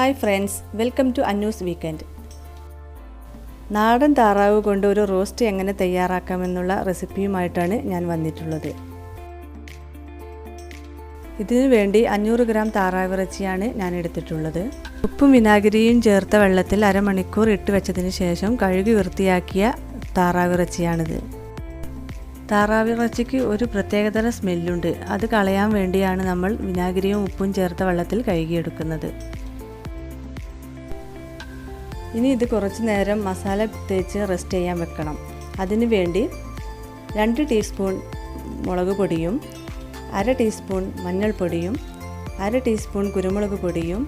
Hi friends, welcome to Annoos weekend. നാടൻ താറാവ് കൊണ്ട് ഒരു റോസ്റ്റ് എങ്ങനെ തയ്യാറാക്കാമെന്നുള്ള റെസിപ്പിയുമായിട്ടാണ് ഞാൻ വന്നിട്ടുള്ളത്. ഇതിനു വേണ്ടി 500 ഗ്രാം താറാവ് ഇറച്ചിയാണ് ഞാൻ എടുത്തിട്ടുള്ളത്. ഉപ്പും വിനാഗിരിയും ചേർത്ത വെള്ളത്തിൽ അരമണിക്കൂർ ഇട്ട് വെച്ചതിന് ശേഷം കഴുകി വൃത്തിയാക്കിയ താറാവ് ഇറച്ചിയാണിത്. താറാവ് ഇറച്ചിക്ക് ഒരു പ്രത്യേകതരം സ്മെല്ലുണ്ട്. അത് കളയാൻ വേണ്ടിയാണ് നമ്മൾ വിനാഗിരിയും ഉപ്പും ചേർത്ത വെള്ളത്തിൽ കഴുകിയെടുക്കുന്നത്. ഇനി ഇത് കുറച്ച് നേരം മസാല തേച്ച് റെസ്റ്റ് ചെയ്യാൻ വെക്കണം. അതിനു വേണ്ടി 2 ടീസ്പൂൺ മുളക് പൊടിയും 1/2 ടീസ്പൂൺ മഞ്ഞൾപ്പൊടിയും 1/2 ടീസ്പൂൺ കുരുമുളക് പൊടിയും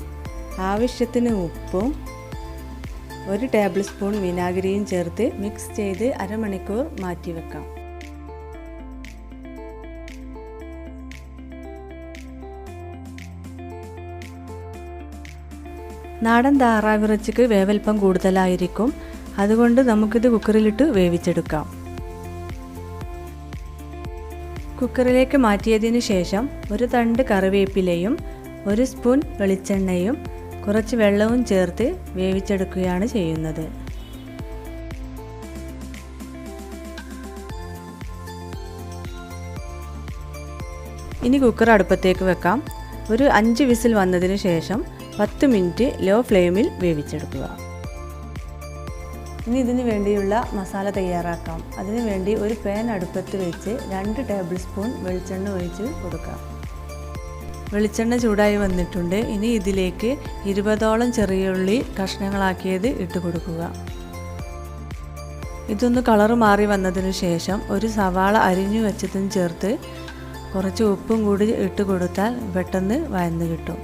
ആവശ്യത്തിന് ഉപ്പും 1 ടേബിൾ സ്പൂൺ വിനാഗിരിയും ചേർത്ത് മിക്സ് ചെയ്ത് അരമണിക്കൂർ മാറ്റി വെക്കാം. നാടൻ താറാവിറച്ചിക്ക് വേവൽപ്പം കൂടുതലായിരിക്കും. അതുകൊണ്ട് നമുക്കിത് കുക്കറിലിട്ട് വേവിച്ചെടുക്കാം. കുക്കറിലേക്ക് മാറ്റിയതിന് ശേഷം ഒരു തണ്ട് കറിവേപ്പിലയും 1 സ്പൂൺ വെളിച്ചെണ്ണയും കുറച്ച് വെള്ളവും ചേർത്ത് വേവിച്ചെടുക്കുകയാണ് ചെയ്യുന്നത്. ഇനി കുക്കർ അടുപ്പത്തേക്ക് വെക്കാം. ഒരു 5 വിസിൽ വന്നതിന് ശേഷം 10 മിനിറ്റ് ലോ ഫ്ലെയിമിൽ വേവിച്ചെടുക്കുക. ഇനി ഇതിന് വേണ്ടിയുള്ള മസാല തയ്യാറാക്കാം. അതിനു വേണ്ടി ഒരു പാൻ അടുപ്പത്ത് വെച്ച് 2 ടേബിൾ സ്പൂൺ വെളിച്ചെണ്ണ ഒഴിച്ച് കൊടുക്കാം. വെളിച്ചെണ്ണ ചൂടായി വന്നിട്ടുണ്ട്. ഇനി ഇതിലേക്ക് 20ഓളം ചെറിയ ഉള്ളി കഷ്ണങ്ങളാക്കിയത് ഇട്ട് കൊടുക്കുക. ഇതൊന്ന് കളറ് മാറി വന്നതിന് ശേഷം ഒരു സവാള അരിഞ്ഞു വെച്ചതും ചേർത്ത് കുറച്ച് ഉപ്പും കൂടി ഇട്ട് കൊടുത്താൽ പെട്ടെന്ന് വഴന്ന് കിട്ടും.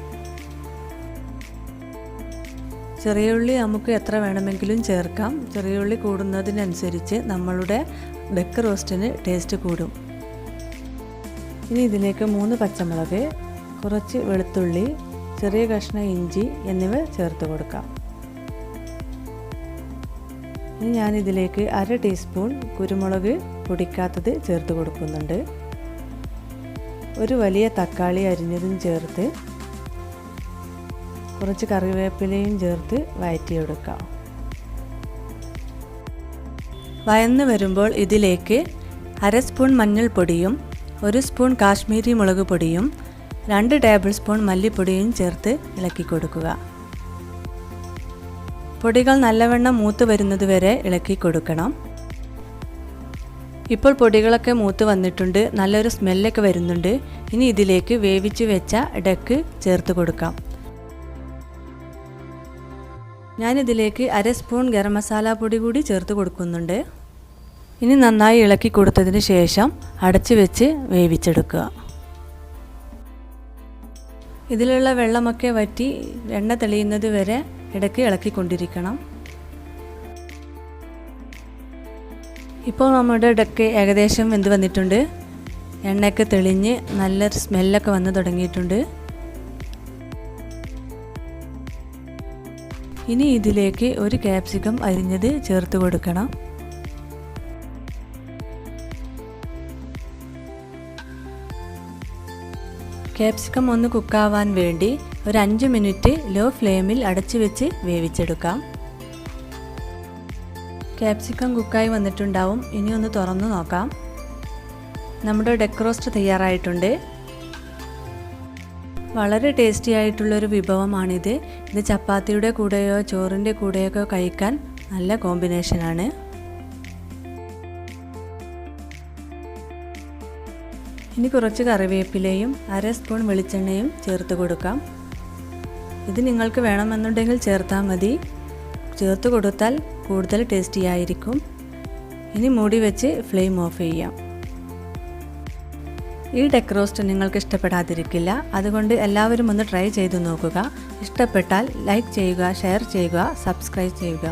ചെറിയ ഉള്ളി നമുക്ക് എത്ര വേണമെങ്കിലും ചേർക്കാം. ചെറിയ ഉള്ളി കൂടുന്നതിനനുസരിച്ച് നമ്മളുടെ ഡക്ക് റോസ്റ്റിന് ടേസ്റ്റ് കൂടും. ഇനി ഇതിലേക്ക് 3 പച്ചമുളക്, കുറച്ച് വെളുത്തുള്ളി, ചെറിയ കഷ്ണം ഇഞ്ചി എന്നിവ ചേർത്ത് കൊടുക്കാം. ഇനി ഞാനിതിലേക്ക് 1/2 ടീസ്പൂൺ കുരുമുളക് പൊടിക്കാത്തത് ചേർത്ത് കൊടുക്കുന്നുണ്ട്. ഒരു വലിയ തക്കാളി അരിഞ്ഞതും ചേർത്ത് കുറച്ച് കറിവേപ്പിലയും ചേർത്ത് വഴറ്റിയെടുക്കാം. വഴന്ന് വരുമ്പോൾ ഇതിലേക്ക് 1/2 സ്പൂൺ മഞ്ഞൾപ്പൊടിയും 1 സ്പൂൺ കാശ്മീരി മുളക് പൊടിയും 2 ടേബിൾ സ്പൂൺ മല്ലിപ്പൊടിയും ചേർത്ത് ഇളക്കി കൊടുക്കുക. പൊടികൾ നല്ലവണ്ണം മൂത്ത് വരുന്നത് വരെ ഇളക്കി കൊടുക്കണം. ഇപ്പോൾ പൊടികളൊക്കെ മൂത്ത് വന്നിട്ടുണ്ട്. നല്ലൊരു സ്മെല്ലൊക്കെ വരുന്നുണ്ട്. ഇനി ഇതിലേക്ക് വേവിച്ച് വെച്ച ഡക്ക് ചേർത്ത് കൊടുക്കാം. ഞാനിതിലേക്ക് 1/2 സ്പൂൺ ഗരം മസാല പൊടി കൂടി ചേർത്ത് കൊടുക്കുന്നുണ്ട്. ഇനി നന്നായി ഇളക്കി കൊടുത്തതിന് ശേഷം അടച്ചു വെച്ച് വേവിച്ചെടുക്കുക. ഇതിലുള്ള വെള്ളമൊക്കെ വറ്റി എണ്ണ തെളിയുന്നത് വരെ ഇടയ്ക്ക് ഇളക്കിക്കൊണ്ടിരിക്കണം. ഇപ്പോൾ നമ്മുടെ ഡക്ക് ഏകദേശം വെന്ത് വന്നിട്ടുണ്ട്. എണ്ണയൊക്കെ തെളിഞ്ഞ് നല്ലൊരു സ്മെല്ലൊക്കെ വന്ന് തുടങ്ങിയിട്ടുണ്ട്. ഇനി ഇതിലേക്ക് ഒരു ക്യാപ്സിക്കം അരിഞ്ഞത് ചേർത്ത് കൊടുക്കണം. ക്യാപ്സിക്കം ഒന്ന് കുക്കാവാൻ വേണ്ടി ഒരു 5 മിനിറ്റ് ലോ ഫ്ലെയിമിൽ അടച്ചു വെച്ച് വേവിച്ചെടുക്കാം. ക്യാപ്സിക്കം കുക്കായി വന്നിട്ടുണ്ടാവും. ഇനി ഒന്ന് തുറന്നു നോക്കാം. നമ്മുടെ ഡക്ക് റോസ്റ്റ് തയ്യാറായിട്ടുണ്ട്. വളരെ ടേസ്റ്റി ആയിട്ടുള്ളൊരു വിഭവമാണിത്. ഇത് ചപ്പാത്തിയുടെ കൂടെയോ ചോറിൻ്റെ കൂടെയൊക്കെ കഴിക്കാൻ നല്ല കോമ്പിനേഷനാണ്. ഇനി കുറച്ച് കറിവേപ്പിലയും 1/2 സ്പൂൺ വെളിച്ചെണ്ണയും ചേർത്ത് കൊടുക്കാം. ഇത് നിങ്ങൾക്ക് വേണമെന്നുണ്ടെങ്കിൽ ചേർത്താൽ മതി. ചേർത്ത് കൊടുത്താൽ കൂടുതൽ ടേസ്റ്റി ആയിരിക്കും. ഇനി മൂടി വെച്ച് ഫ്ലെയിം ഓഫ് ചെയ്യാം. ഈ ഡക്ക് റോസ്റ്റ് നിങ്ങൾക്ക് ഇഷ്ടപ്പെടാതിരിക്കില്ല. അതുകൊണ്ട് എല്ലാവരും ഒന്ന് ട്രൈ ചെയ്ത് നോക്കുക. ഇഷ്ടപ്പെട്ടാൽ ലൈക്ക് ചെയ്യുക, ഷെയർ ചെയ്യുക, സബ്സ്ക്രൈബ് ചെയ്യുക.